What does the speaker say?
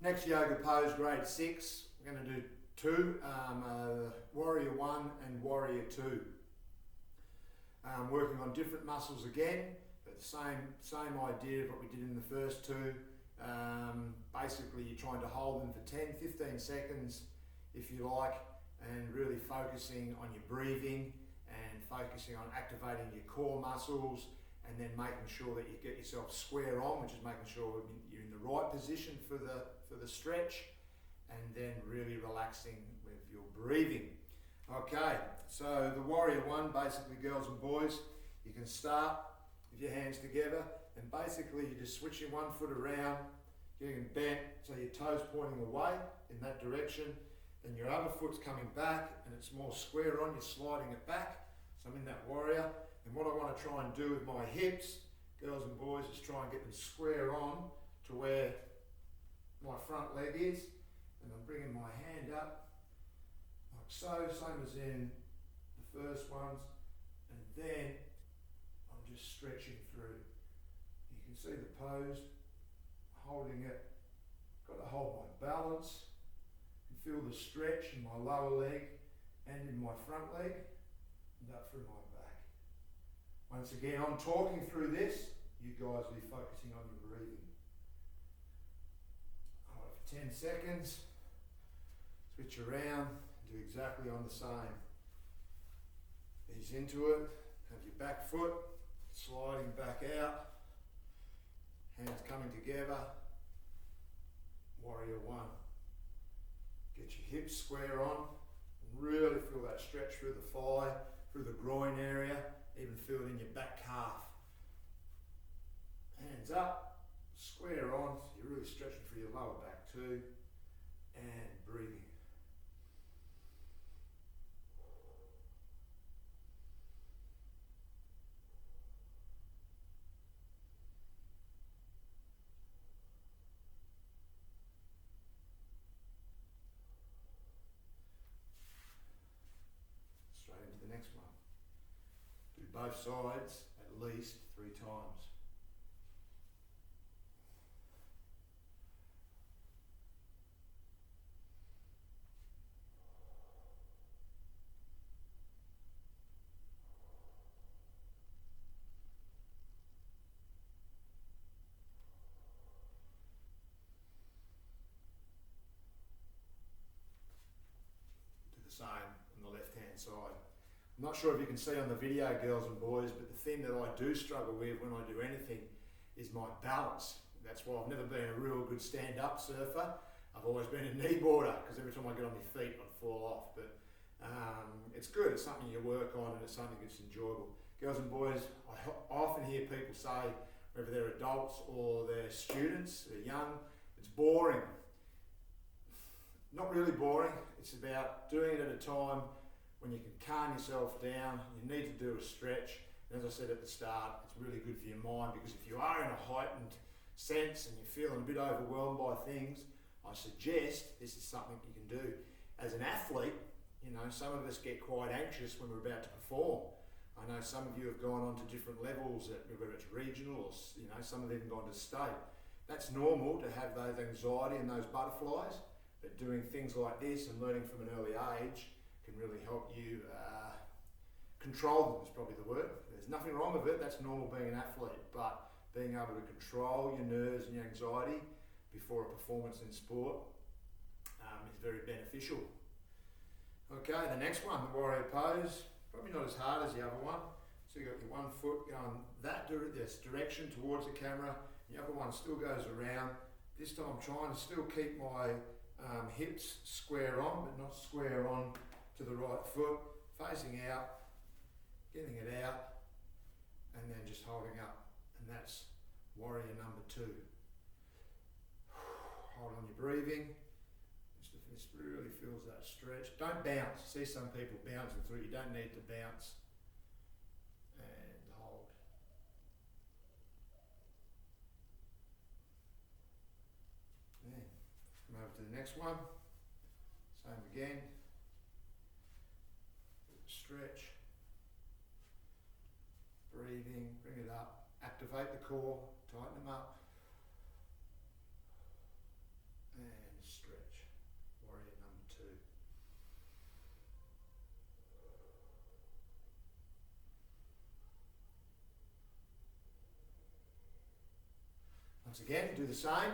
Next yoga pose, grade 6. We're going to do two, warrior 1 and warrior 2. Working on different muscles again, but the same idea of what we did in the first two. Basically you're trying to hold them for 10-15 seconds if you like, and really focusing on your breathing and focusing on activating your core muscles, and then making sure that you get yourself square on, which is making sure you're in the right position for the stretch, and then really relaxing with your breathing. Okay, so the warrior 1, basically, girls and boys, you can start with your hands together, and basically you're just switching one foot around, getting them bent so your toes pointing away in that direction, then your other foot's coming back and it's more square on, you're sliding it back. So I'm in that warrior, and what I want to try and do with my hips, girls and boys, is try and get them square on to where my front leg is, and I'm bringing my hand up like so, same as in the first ones, and then I'm just stretching through. You can see the pose, holding it, got to hold my balance, and feel the stretch in my lower leg and in my front leg, and up through my back. Once again, I'm talking through this, you guys will be focusing on your breathing. Hold it for 10 seconds, switch around, do exactly on the same. Ease into it, have your back foot sliding back out, hands coming together, warrior 1. Get your hips square on, and really feel that stretch through the thigh, through the groin area, even feel it in your back calf. Hands up, square on, so you're really stretching through your lower back too, and breathing. Straight into the next one. Do both sides at least 3 times. Do the same on the left hand side. I'm not sure if you can see on the video, girls and boys, but the thing that I do struggle with when I do anything is my balance. That's why I've never been a real good stand-up surfer. I've always been a kneeboarder, because every time I get on my feet I'd fall off. But it's good, it's something you work on, and it's something that's enjoyable. Girls and boys, I often hear people say, whether they're adults or they're students, they're young, it's boring. Not really boring, it's about doing it at a time when you can calm yourself down. You need to do a stretch. And as I said at the start, it's really good for your mind, because if you are in a heightened sense and you're feeling a bit overwhelmed by things, I suggest this is something you can do. As an athlete, you know, some of us get quite anxious when we're about to perform. I know some of you have gone on to different levels, whether it's regional or, you know, some have even gone to state. That's normal to have those anxiety and those butterflies, but doing things like this and learning from an early age can really help you control them, is probably the word. There's nothing wrong with it, that's normal being an athlete, but being able to control your nerves and your anxiety before a performance in sport is very beneficial. Okay, the next one, the warrior pose, probably not as hard as the other one. So you've got your one foot going this direction towards the camera, the other one still goes around. This time I'm trying to still keep my hips square on, but not square on to the right foot, facing out, getting it out, and then just holding up. And that's warrior number 2. Hold on your breathing. This really feels that stretch. Don't bounce. See some people bouncing through. You don't need to bounce. And hold. Then come over to the next one. Same again. Stretch. Breathing. Bring it up. Activate the core. Tighten them up. And Once again, do the same.